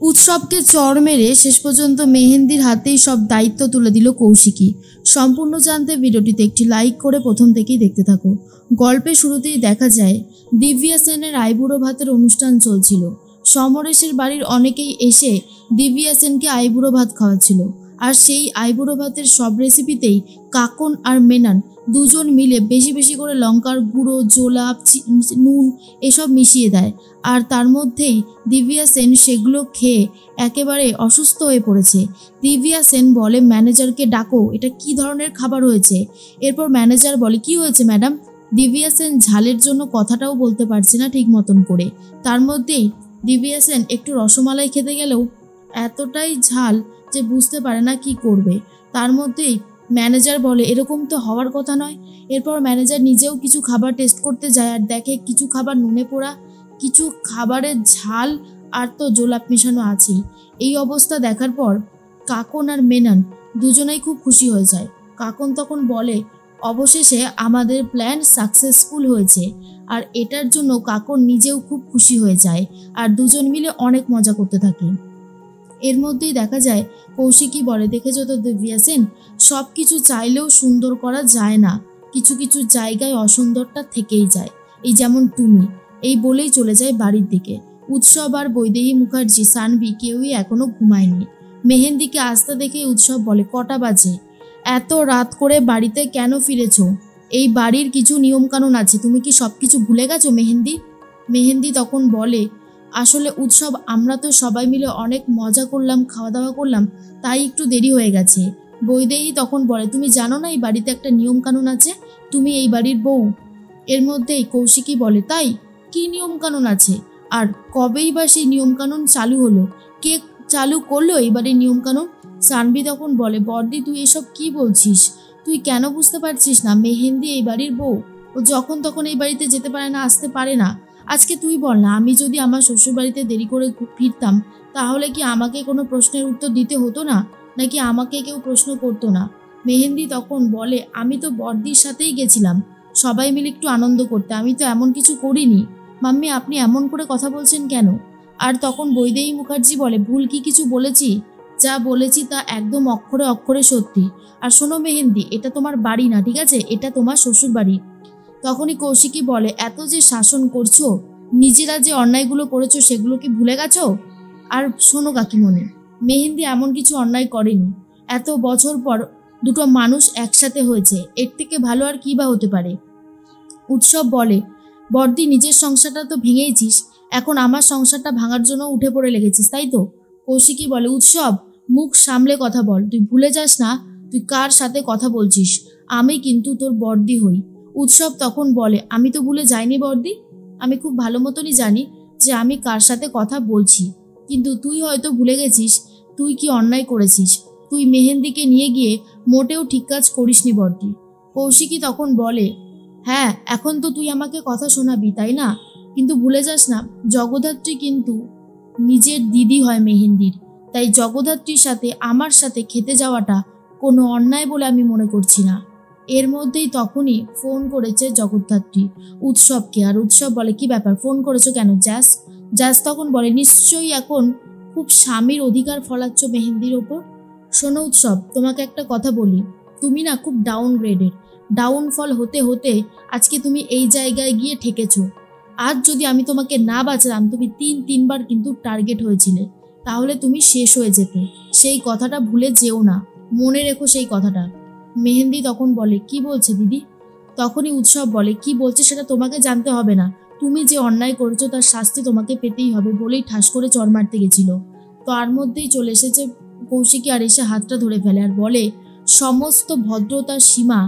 উৎসবকে চড় মেরে শেষ পর্যন্ত মেহেন্দির হাতেই সব দায়িত্ব তুলে দিল কৌশিকী। সম্পূর্ণ জানতে ভিডিওটিতে একটি লাইক করে প্রথম থেকেই দেখতে থাকো। গল্পের শুরুতেই দেখা যায় দিব্যা সেনের আইবুড়ো ভাতের অনুষ্ঠান চলছিল। সমরেশের বাড়ির অনেকেই এসে দিব্যা সেনকে আইবুড়ো ভাত খাওয়াচ্ছিল। আর সেই আইবুড়ো ভাতের সব রেসিপিতেই কাকন আর মেনান দুজন মিলে বেশি বেশি করে লঙ্কার গুঁড়ো, জোলাপ, নুন এসব মিশিয়ে দেয়। আর তার মধ্যেই দিব্যা সেন সেগুলো খেয়ে একেবারে অসুস্থ হয়ে পড়েছে। দিব্যা সেন বলে, ম্যানেজারকে ডাকো, এটা কি ধরনের খাবার হয়েছে? এরপর ম্যানেজার বলে, কি হয়েছে ম্যাডাম? দিব্যা সেন ঝালের জন্য কথাটাও বলতে পারছে না ঠিক মতন করে। তার মধ্যেই দিব্যা সেন একটু রসমালাই খেতে গেলেও এতটাই ঝাল যে বুঝতে পারে না কি করবে। তার মধ্যেই ম্যানেজার বলে, এরকম তো হওয়ার কথা নয়। এরপর ম্যানেজার নিজেও কিছু খাবার টেস্ট করতে যায় আর দেখে কিছু খাবার নুনে পোড়া, কিছু খাবারের ঝাল আর তো জোলাপ মেশানো আছেই। এই অবস্থা দেখার পর কাকন আর মেনান দুজনেই খুব খুশি হয়ে যায়। কাকন তখন বলে, অবশেষে আমাদের প্ল্যান সাকসেসফুল হয়েছে। আর এটার জন্য কাকন নিজেও খুব খুশি হয়ে যায় আর দুজন মিলে অনেক মজা করতে থাকে। এর মধ্যেই দেখা যায় কৌশিকী বলে, দেখেছো তো দিব্যা সেন, সব কিছু চাইলেও সুন্দর করা যায় না, কিছু কিছু জায়গায় অসুন্দরটা থেকেই যায়, এই যেমন তুমি। এই বলেই চলে যায় বাড়ির দিকে। উৎসব আর বৈদেহী মুখার্জি, সানভি কেউই এখনো ঘুমায়নি। মেহেন্দিকে আসতে দেখে উৎসব বলে, কটা বাজে? এত রাত করে বাড়িতে কেন ফিরেছো? এই বাড়ির কিছু নিয়মকানুন আছে, তুমি কি সব কিছু ভুলে গেছো মেহেন্দি? মেহেন্দি তখন বলে, আসলে উৎসব, আমরা তো সবাই মিলে অনেক মজা করলাম, খাওয়া দাওয়া করলাম, তাই একটু দেরি হয়ে গেছে। বৈদেহী তখন বলে, তুমি জানো না এই বাড়িতে একটা নিয়ম কানুন আছে, তুমি এই বাড়ির বউ। এর মধ্যেই কৌশিকী বলে, তাই কি নিয়ম কানুন আছে? আর কবেই বা সেই নিয়ম কানুন চালু হলো? কে চালু করলো এই বাড়ির নিয়ম কানুন? সানভি তখন বলে, বর্দি তুই এসব কি বলছিস? তুই কেন বুঝতে পারছিস না? মেহেন্দি এই বাড়ির বউ, ও যখন তখন এই বাড়িতে যেতে পারে না, আসতে পারে না। আজকে তুই বল না, আমি যদি আমার শ্বশুরবাড়িতে দেরি করে ফিরতাম তাহলে কি আমাকে কোনো প্রশ্নের উত্তর দিতে হতো না, নাকি আমাকে কেউ প্রশ্ন করতো না? মেহেন্দি তখন বলে, আমি তো বর্দির সাথেই গেছিলাম সবাই মিলে একটু আনন্দ করতে, আমি তো এমন কিছু করিনি। মাম্মি, আপনি এমন করে কথা বলছেন কেন? আর তখন বৈদেহী মুখার্জি বলে, ভুল কি কিছু বলেছি? যা বলেছি তা একদম অক্ষরে অক্ষরে সত্যি। আর শোনো মেহেন্দি, এটা তোমার বাড়ি না, ঠিক আছে? এটা তোমার শ্বশুর বাড়ি। তখনই কৌশিকী বলে, এত যে শাসন করছো, নিজেরা যে অন্যায়গুলো করেছো সেগুলো কি ভুলে গেছো? আর শোনো কাকিমণি, মেহেন্দি এমন কিছু অন্যায় করেনি। এত বছর পর দুটো মানুষ একসাথে হয়েছে, এর থেকে ভালো আর কি বা হতে পারে? উৎসব বলে, বর্দি, নিজের সংসারটা তো ভেঙেইছিস, এখন আমার সংসারটা ভাঙার জন্য উঠে পড়ে লেগেছিস, তাই তো? কৌশিকী বলে, উৎসব, মুখ সামলে কথা বল, তুই ভুলে যাস না তুই কার সাথে কথা বলছিস। আমি কিন্তু তোর বর্দি হই। উৎসব তখন বলে, আমি তো ভুলে যাইনি বর্দি, আমি খুব ভালো মতনই জানি যে আমি কার সাথে কথা বলছি, কিন্তু তুই হয়তো ভুলে গেছিস তুই কি অন্যায় করেছিস। তুই মেহেন্দিকে নিয়ে গিয়ে মোটেও ঠিক কাজ করিসনি বর্দি। কৌশিকী তখন বলে, হ্যাঁ, এখন তো তুই আমাকে কথা শোনাবি, তাই না? কিন্তু ভুলে যাস না, জগদ্ধাত্রী কিন্তু নিজের দিদি হয় মেহেন্দির, তাই জগদ্ধাত্রীর সাথে আমার সাথে খেতে যাওয়াটা কোনো অন্যায় বলে আমি মনে করছি না। এর মধ্যেই তখনই ফোন করেছে জগদ্ধাত্রী উৎসবকে। আর উৎসব বলে, কি ব্যাপার, ফোন করেছো কেন? জ্যাস তখন বলে, নিশ্চয়ই এখন খুব স্বামীর অধিকার ফলাচ্ছ মেহেন্দির ওপর। শোনো উৎসব, তোমাকে একটা কথা বলি, তুমি না খুব ডাউনফল হতে হতে আজকে তুমি এই জায়গায় গিয়ে ঠেকেছো। আজ যদি আমি তোমাকে না বাঁচাতাম, তুমি তিনবার কিন্তু টার্গেট হয়েছিলে, তাহলে তুমি শেষ হয়ে যেতে। সেই কথাটা ভুলে যেও না, মনে রেখো সেই কথাটা। মেহেন্দি তখন বলে, কি বলছে দিদি? তখনই উৎসব বলে, কি বলছে সেটা তোমাকে জানতে হবে না, তুমি যে অন্যায় করেছো তার শাস্তি তোমাকে পেতেই হবে, বলেই ঠাস করে চড় মারতে গেছিল। তার মধ্যেই চলে এসেছে কৌশিকী আর এসে হাতটা ধরে ফেলে আর বলে, সমস্ত ভদ্রতার সীমা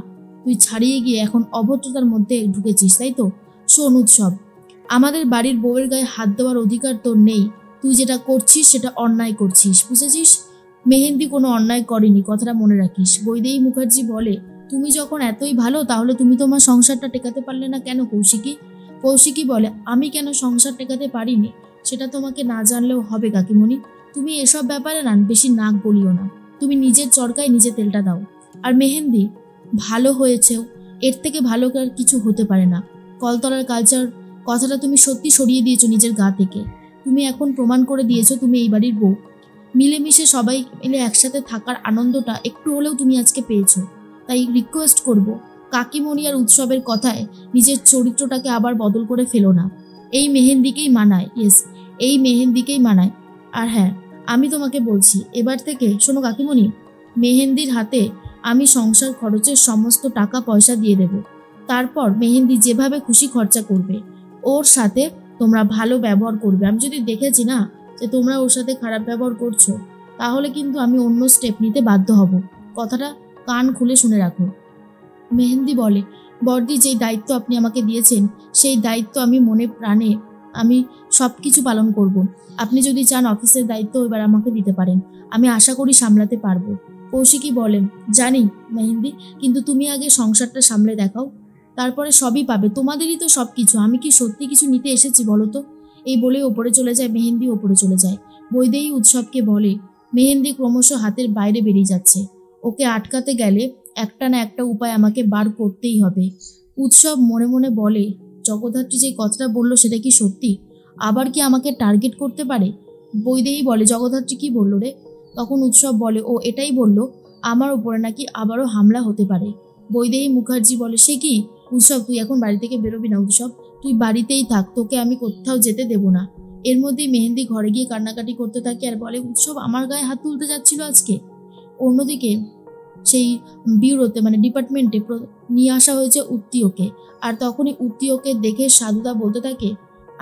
তুই ছাড়িয়ে গিয়ে এখন অভদ্রতার মধ্যে ঢুকেছিস, তাই তো? শোন উৎসব, আমাদের বাড়ির বউয়ের গায়ে হাত দেওয়ার অধিকার তোর নেই। তুই যেটা করছিস সেটা অন্যায় করছিস, বুঝেছিস? মেহেন্দি কোনো অন্যায় করেনি, কথাটা মনে রাখিস। বৈদেহী মুখার্জি বলে, তুমি যখন এতই ভালো, তাহলে তুমি তোমার সংসারটা টেকাতে পারলে না কেন কৌশিকী? কৌশিকী বলে, আমি কেন সংসার টেকাতে পারিনি সেটা তোমাকে না জানলেও হবে কাকিমণি। তুমি এসব ব্যাপারে না বেশি নাক বলিও না, তুমি নিজের চরকায় নিজে তেলটা দাও। আর মেহেন্দি, ভালো হয়েছেও, এর থেকে ভালো আর কিছু হতে পারে না। কলতলার কালচার কথাটা তুমি সত্যি সরিয়ে দিয়েছো নিজের গা থেকে। তুমি এখন প্রমাণ করে দিয়েছো তুমি এই বাড়ির বউ। মিলেমিশে সবাই মিলে একসাথে থাকার আনন্দটা একটু হলেও তুমি আজকে পেয়েছো। তাই রিকোয়েস্ট করব, কাকিমণি আর উৎসবের কথায় নিজের চরিত্রটাকে আবার বদল করে ফেলো না। এই মেহেন্দিকেই মানায়, ইয়েস, এই মেহেন্দিকেই মানায়। আর হ্যাঁ, আমি তোমাকে বলছি, এবার থেকে শোনো কাকিমণি, মেহেন্দির হাতে আমি সংসার খরচের সমস্ত টাকা পয়সা দিয়ে দেব। তারপর মেহেন্দি যেভাবে খুশি খরচা করবে, ওর সাথে তোমরা ভালো ব্যবহার করবে। আমি যদি দেখেছি না যে তোমরা ওর সাথে খারাপ ব্যবহার করছো, তাহলে কিন্তু আমি অন্য স্টেপ নিতে বাধ্য হব। কথাটা কান খুলে শুনে রাখো। মেহেন্দি বলে, বড়দি, যেই দায়িত্ব আপনি আমাকে দিয়েছেন সেই দায়িত্ব আমি মনে প্রাণে আমি সব কিছু পালন করব। আপনি যদি চান অফিসের দায়িত্ব এবার আমাকে দিতে পারেন, আমি আশা করি সামলাতে পারবো। কৌশিকী বলেন, জানি মেহেন্দি, কিন্তু তুমি আগে সংসারটা সামলে দেখাও, তারপরে সবই পাবে। তোমাদেরই তো সব কিছু, আমি কি সত্যি কিছু নিতে এসেছি বলো তো? এই বলে ওপরে চলে যায় মেহেন্দি, ওপরে চলে যায়। বৈদেহী উৎসবকে বলে, মেহেন্দি ক্রমশ হাতের বাইরে বেরিয়ে যাচ্ছে, ওকে আটকাতে গেলে একটা না একটা উপায় আমাকে বার করতেই হবে। উৎসব মনে মনে বলে, জগদ্ধাত্রী যে কথাটা বললো সেটা কি সত্যি? আবার কি আমাকে টার্গেট করতে পারে? বৈদেহী বলে, জগদ্ধাত্রী কি বললো রে? তখন উৎসব বলে, ও এটাই বললো আমার উপরে নাকি আবারও হামলা হতে পারে। বৈদেহী মুখার্জি বলে, সে কি? উৎসব, তুই এখন বাড়ি থেকে বেরোবি না। উৎসব, তুই বাড়িতেই থাক, তোকে আমি কোথাও যেতে দেব না। এর মধ্যেই মেহেন্দি ঘরে গিয়ে কান্নাকাটি করতে থাকে আর বলে, উৎসব আমার গায়ে হাত তুলতে যাচ্ছিল আজকে। অন্যদিকে সেই ব্যুরোতে মানে ডিপার্টমেন্টে নিয়ে আসা হয়েছে উত্তীয়কে, আর তখনই উত্তীয়কে দেখে সাধুদা বলতে থাকে,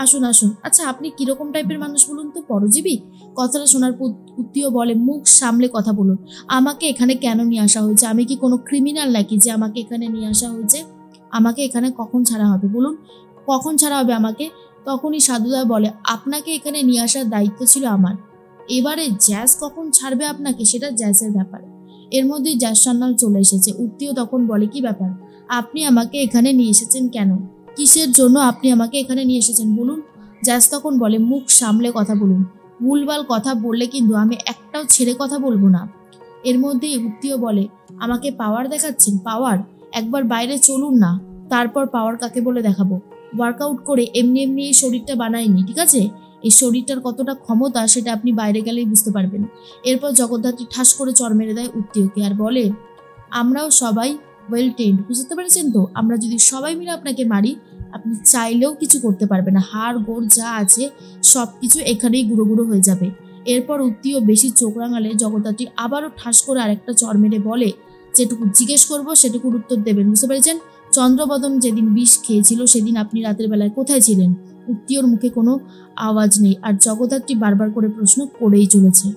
আসুন আসুন, আচ্ছা আপনি কিরকম টাইপের মানুষ বলুন তো, পরজীবী? কথাটা শোনার পর উত্তীয় বলে, মুখ সামলে কথা বলুন, আমাকে এখানে কেন নিয়ে আসা হয়েছে? আমি কি কোনো ক্রিমিনাল নাকি যে আমাকে এখানে নিয়ে আসা হয়েছে? আমাকে এখানে কখন ছাড়া হবে বলুন, কখন ছাড়া হবে আমাকে? তখনই সাধুদা বলে, আপনাকে এখানে নিয়ে আসার দায়িত্ব ছিল আমার, এবারে জ্যাজ কখন ছাড়বে আপনাকে সেটা জ্যাজের ব্যাপার। এর মধ্যে জ্যাজ সান্যাল চলে এসেছে। উত্তীয় তখন বলে, কি ব্যাপার, আপনি আমাকে এখানে নিয়ে এসেছেন কেন? কিসের জন্য আপনি আমাকে এখানে নিয়ে এসেছেন বলুন? জ্যাজ তখন বলে, মুখ সামলে কথা বলুন, ভুলভাল কথা বললে কিন্তু আমি একটাও ছেড়ে কথা বলবো না। এর মধ্যেই উত্তীয় বলে, আমাকে পাওয়ার দেখাচ্ছেন? পাওয়ার? একবার বাইরে চলুন না, তারপর পাওয়ার কাকে বলে দেখাবো। ওয়ার্কআউট করে এমনি এমনি এই শরীরটা বানায়নি, ঠিক আছে? এই শরীরটার কতটা ক্ষমতা সেটা আপনি বাইরে গেলেই বুঝতে পারবেন। এরপর জগদ্ধাত্রী ঠাস করে চড় মেরে দেয় উত্তীয়কে আর বলে, আমরাও সবাই ওয়েল ট্রেন্ড, বুঝতে পেরেছেন তো? আমরা যদি সবাই মিলে আপনাকে মারি, আপনি চাইলেও কিছু করতে পারবেন না, হাড় গোড় যা আছে সব কিছু এখানেই গুঁড়ো গুঁড়ো হয়ে যাবে। এরপর উত্তীয় বেশি চোখ রাঙালে জগদ্ধাত্রী আবারও ঠাস করে আরেকটা চড় মেরে বলে, যেটুকু জিজ্ঞেস করবো সেটুকুর উত্তর দেবেন, বুঝতে পেরেছেন? চন্দ্রবদন যেদিন বিষ খেয়েছিল সেদিন আপনি রাতের বেলায় কোথায় ছিলেন? উত্তীয়র মুখে কোনো আওয়াজ নেই আর জগদ্ধাত্রী বারবার করে প্রশ্ন করেই চলেছে।